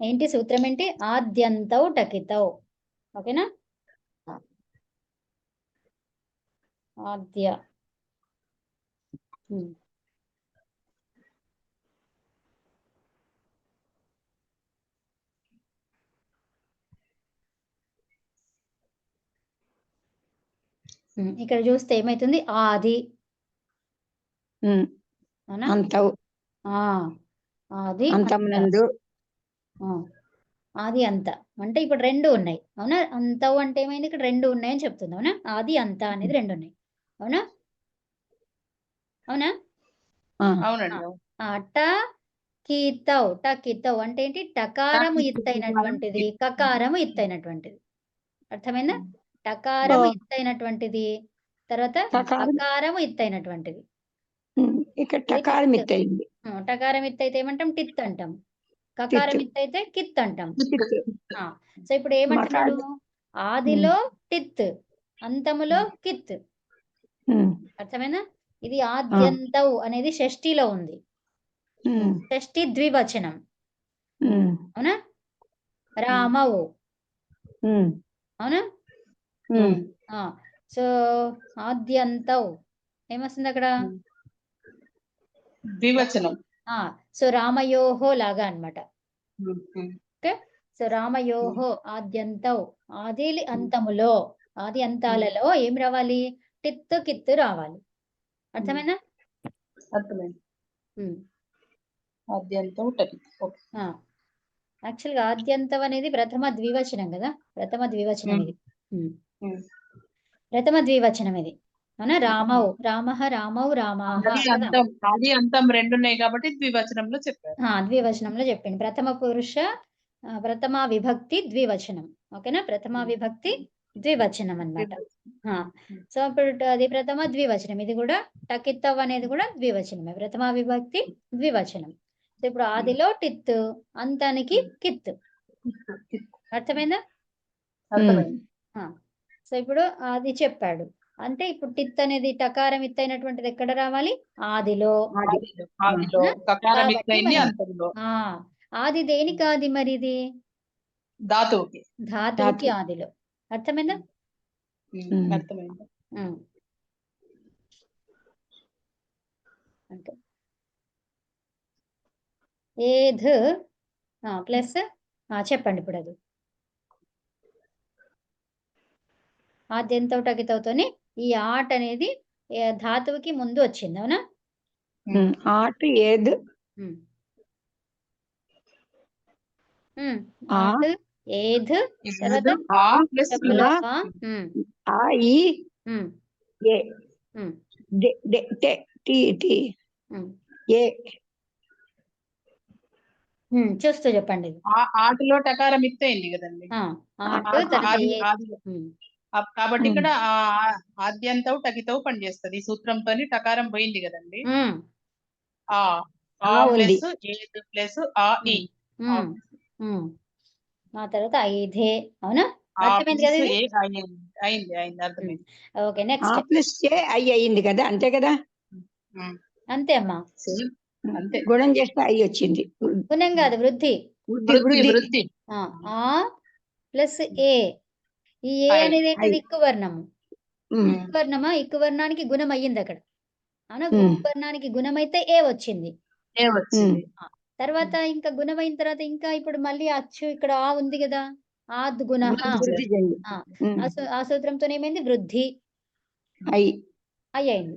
ఏంటి సూత్రం ఏంటి? ఆద్యంతౌ టకితౌ. ఓకేనా? ఆద్య. ఇక్కడ చూస్తే ఏమైతుంది? ఆది. అవునా? అంతవు. ఆది అంతమునందు. ఆది అంత అంటే ఇప్పుడు రెండు ఉన్నాయి. అవునా? అంతవు అంటే ఏమైంది? ఇక్కడ రెండు ఉన్నాయని చెప్తుంది. అవునా? ఆది అంత అనేది రెండు ఉన్నాయి. అవునా? అవునా? అవునండి. టకితౌ. టకితౌ అంటే ఏంటి? టకారము ఇత్తైనటువంటిది, కకారము ఇత్తైనటువంటిది. అర్థమైందా? టకారము ఇత్తైనటువంటిది, తర్వాత అకారము ఇత్తైనటువంటిది. ఇక్కడ టకారం ఇత్తయింది. టకారం ఇత్తైతే ఏమంటాం? టిత్ అంటాం. కకారం ఇత్తైతే కిత్ అంటాం. సో ఇప్పుడు ఏమంటున్నాడు? ఆదిలో టిత్, అంతములో కిత్. అర్థమైందా? ఇది ఆద్యంతౌ అనేది షష్ఠిలో ఉంది. షష్ఠి ద్వివచనం. అవునా? రామౌ. అవునా? సో ఆద్యంతౌ ఏమొస్తుంది అక్కడ? ద్వివచనం. సో రామయోహో లాగా అన్నమాట. ఓకే. సో రామయోహో ఆద్యంతౌ. ఆది అంతములో, ఆది అంతాలలో ఏం రావాలి? టిత్ కిత్ రావాలి. అర్థమైందా? అర్థమైంది. ఆద్యంతం టకిత్. యాక్చువల్గా ఆద్యంతం అనేది ప్రథమ ద్వివచనం కదా? ప్రథమ ద్వివచనం ఇది. ప్రథమ ద్వివచనం ఇది. అవునా? రామౌ, రామః, రామౌ, రామాః. ఆది అంతం రెండు ఉన్నాయి కాబట్టి ద్వివచనంలో చెప్పారు. ద్వివచనంలో చెప్పింది. ప్రథమ పురుష ప్రథమ విభక్తి ద్వివచనం. ఓకేనా? ప్రథమ విభక్తి ద్వివచనం అన్నమాట. సో ఇప్పుడు అది ప్రథమ ద్వివచనం. ఇది కూడా టకితవ్ అనేది కూడా ద్వివచనమే. ప్రథమ విభక్తి ద్వివచనం. సో ఇప్పుడు ఆదిలో టిత్, అంతానికి కిత్. అర్థమైందా? సో ఇప్పుడు అది చెప్పాడు. అంటే ఇప్పుడు టిత్ అనేది టకారం ఇత్తైనటువంటిది ఎక్కడ రావాలి? ఆదిలో. ఆది దేనికి ఆది మరి? ఇది ధాతువుకి. ధాతువుకి ఆదిలో. అర్థమైందా? అర్థమైంది. అంటే ఏధ్ ప్లస్ చెప్పండి ఇప్పుడు అది. ఆద్యంతో టకితవుతోనే ఈ ఆట్ అనేది ధాతువుకి ముందు వచ్చింది. అవునా? ఆట్ ఏద్. ఆట్ ఏధ్ తర్వాత చూస్తూ చెప్పండి. ఆటలో టకారం ఇత్తయింది కదండి. కాబట్టి ఇక్కడ ఆద్యంతవు టకితవు పనిచేస్తుంది. ఈ సూత్రంతో టకారం పోయింది కదండి. ప్లస్ ఆ తర్వాత ఐధే. అవునా? అర్థమైంది కదా? అయింది అర్థమైంది. ఓకే, నెక్స్ట్ ప్లస్ ఐ అయింది కదా? అంతే కదా? అంతే అమ్మా. అంతే. గుణం చేస్తే ఐ వచ్చింది. గుణం కాదు, వృద్ధి. వృద్ధి. ప్లస్ ఏ. ఈ ఏ అనేది ఏంటిది? ఇక్కువర్ణము. ఇక్కువర్ణమా? ఇక్కువర్ణానికి గుణం అయ్యింది అక్కడ. అవునా? ఇక్కువర్ణానికి గుణం అయితే ఏ వచ్చింది. తర్వాత ఇంకా గుణమైన తర్వాత ఇంకా ఇప్పుడు మళ్ళీ అచ్చు ఇక్కడ ఆ ఉంది కదా? ఆద్ గుణ. ఆ సూత్రంతో ఏమైంది? వృద్ధి అయ్యింది.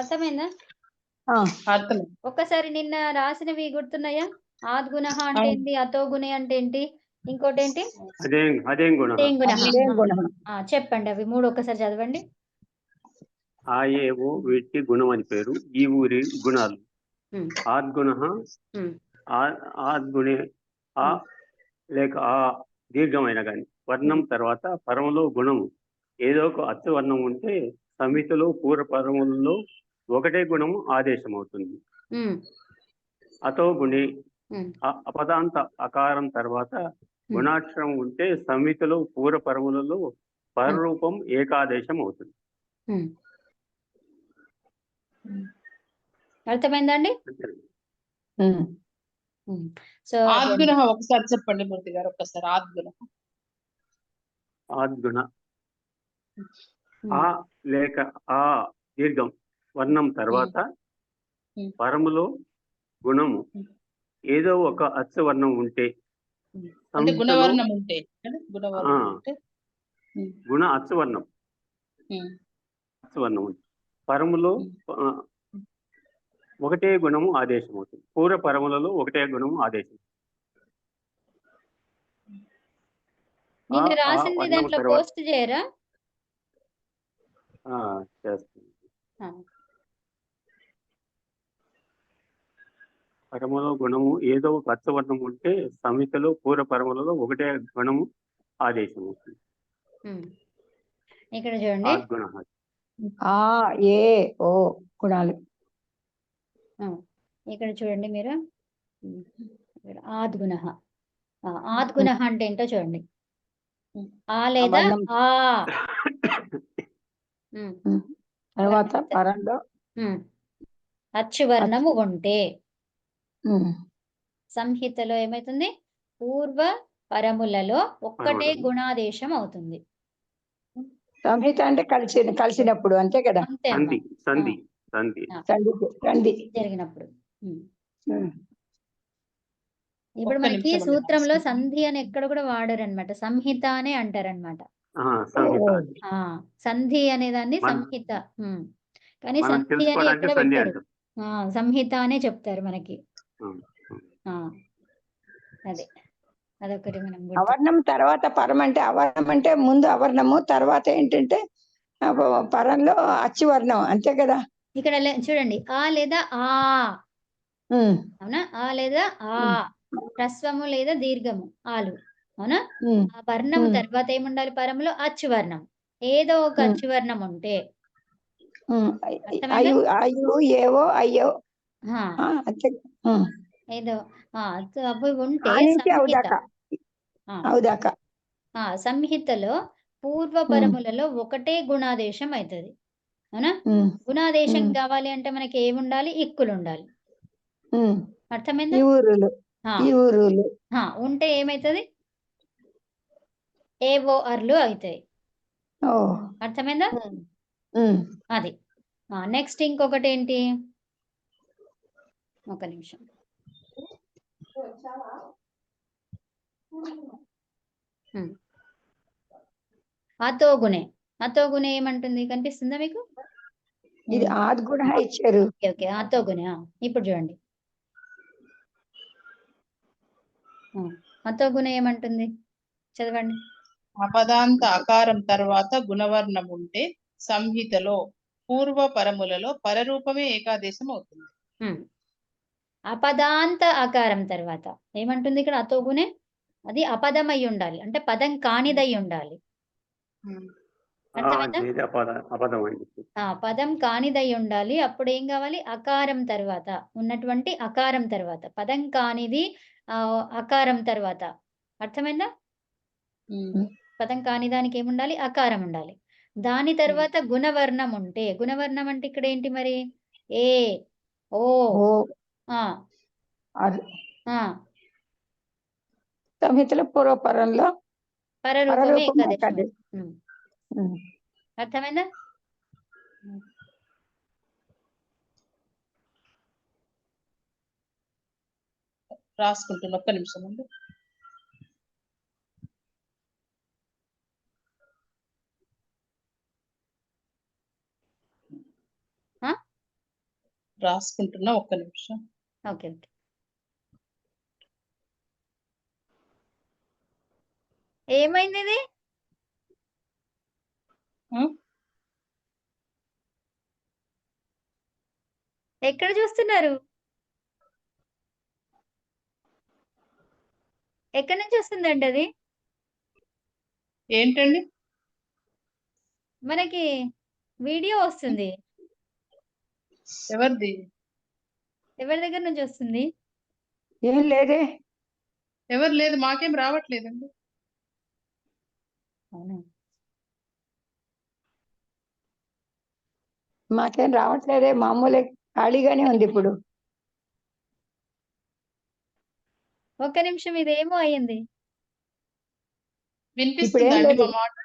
అర్థమైందా? ఒక్కసారి నిన్న రాసినవి గుర్తున్నాయా? ఆద్ గుణ అంటే ఏంటి? అతో గుణ అంటే ఏంటి? ఇంకోటి ఏంటి? చెప్పండి అవి మూడు ఒక్కసారి చదవండి. ఆ ఏవో వీటి గుణం అని పేరు. ఈ ఊరి గుణాలు. ఆద్గుణ, ఆద్గుణే, ఆ లేక ఆ దీర్ఘమైన కానీ వర్ణం తర్వాత పరములో గుణము ఏదో ఒక అచ్చు వర్ణం ఉంటే సమితిలో పూర్వపరములలో ఒకటే గుణము ఆదేశం అవుతుంది. అతో గుణి అపదాంత అకారం తర్వాత గుణాక్షరం ఉంటే సమితిలో పూర్వపరములలో పరరూపం ఏకాదేశం అవుతుంది. అర్థమైందండి? అంతేనండి. సో ఆద్గుణ ఒకసారి చెప్పండి మూర్తి గారు, ఒక్కసారి ఆద్గుణ. ఆద్గుణ ఆ లేక ఆ దీర్ఘం వర్ణం తర్వాత పరములో గుణము ఏదో ఒక అచ్చవర్ణం ఉంటే అంటే సంహితలో గుణవర్ణం ఉంటే గుణవర్ణం ఉంటే గుణ అచ్చవర్ణం ఉంది. పరములో ఒకటే గుణము ఆదేశం అవుతుంది. పూర్వ పరములలో ఒకటే గుణము ఆదేశం. నిన్న రాసింది వర్ణము దాంట్లో తర్వాత పోస్ట్ చేయరా? చేస్తుంది. పరములో గుణము ఏదో ఒక అచ్చవర్ణం ఉంటే సంహితలో పూర్వ పరములలో ఒకటే గుణము ఆదేశం అవుతుంది. ఇక్కడ చూడండి, ఆద్గుణ. ఆ ఏ ఓ గుణాలు. ఇక్కడ చూడండి మీరు, ఆద్గుణ. ఆద్గుణ అంటే ఏంటో చూడండి. ఆ లేదా ఆ తర్వాత పరంలో అచ్చువర్ణము ఉంటే సంహితలో ఏమైతుంది? పూర్వ పరములలో ఒక్కటే గుణాదేశం అవుతుంది. సంహిత అంటే కలిసినప్పుడు అంతే కదా, అంతే సంధి సంధి సంధి సంధి జరిగినప్పుడు. ఇప్పుడు ఒక్క మనకి నిమిషం అండి, సూత్రంలో సంధి అని ఎక్కడ కూడా వాడరు అనమాట, సంహిత అనే అంటారనమాట. సంహిత. సంధి అనే దాన్ని సంహిత, కానీ మనం సంధి అని తెలుసుకోవడానికి ఎక్కడ సంధి పెట్టారు, అంటాం. సంహిత అనే చెప్తారు మనకి. ఉమ్, ఉమ్. అదే అదొకటి మనం అవర్ణం తర్వాత పరం అంటే, అవర్ణం అంటే ముందు అవర్ణము, తర్వాత ఏంటంటే పరంలో అచ్చివర్ణం అంతే కదా. ఇక్కడ చూడండి, ఆ లేదా ఆ, అవునా? ఆ లేదా ఆ, హ్రస్వము లేదా దీర్ఘము ఆలు, అవునా? ఆ వర్ణము తర్వాత ఏముండాలి? పరములో అచ్చువర్ణం, ఏదో ఒక అచ్చువర్ణం ఉంటే అయ్యో అయ్యో ఏవో అయ్యో ఏదో అవి ఉంటే సంహితలో పూర్వ పరములలో ఒకటే గుణాదేశం అవుతుంది, అవునా? గుణాదేశం కావాలి అంటే మనకి ఏముండాలి? ఇక్కులు ఉండాలి. అర్థమైందా? ఉంటే ఏమైతుంది? ఏవో అర్లు అవుతాయి. అర్థమైందా? అది. నెక్స్ట్ ఇంకొకటి ఏంటి? ఒక నిమిషం. అతోగుణే. అతోగుణే ఏమంటుంది? కనిపిస్తుందా మీకు? ఇది ఆద్గుణ ఇచ్చారు. ఓకే, అతోగుణే. ఇప్పుడు చూడండి, అతోగుణ ఏమంటుంది? చదవండి. అపదాంత అకారం తర్వాత గుణవర్ణం ఉంటే సంహితలో పూర్వ పరములలో పరరూపమే ఏకాదేశం అవుతుంది. అపదాంత ఆకారం తర్వాత ఏమంటుంది ఇక్కడ? అతోగుణే అది అపదం అయి ఉండాలి, అంటే పదం కానిదై ఉండాలి. పదం కానిదై ఉండాలి. అప్పుడు ఏం కావాలి? అకారం తర్వాత ఉన్నటువంటి అకారం తర్వాత, పదం కానిది అకారం తర్వాత. అర్థమైందా? పదం కాని దానికి ఏముండాలి? అకారం ఉండాలి. దాని తర్వాత గుణవర్ణం ఉంటే, గుణవర్ణం అంటే ఇక్కడ ఏంటి మరి? ఏ ఓ సంహితలో పూర్వపరంలో పరరూపమే ఏకాదేశం. అర్థమైందా? రాసుకుంటున్నా, ఒక్క నిమిషం అండి. రాసుకుంటున్నా, ఒక్క నిమిషం. ఓకే. ఏమైంది ఇది? ఎక్కడ చూస్తున్నారు? ఎక్కడి నుంచి వస్తుందండి అది? ఏంటండి? మనకి వీడియో వస్తుంది. ఎవరిది? ఎవరి దగ్గర నుంచి వస్తుంది? ఏం లేదే. ఎవరు లేదు, మాకేం రావట్లేదండి. అవునా? మాకేం రావట్లేదే, మామూలే. ఖాళీగానే ఉంది ఇప్పుడు. ఒక్క నిమిషం, ఇదేమో అయ్యింది. వినిపిస్తుందా అండి లేదు. మా మాట?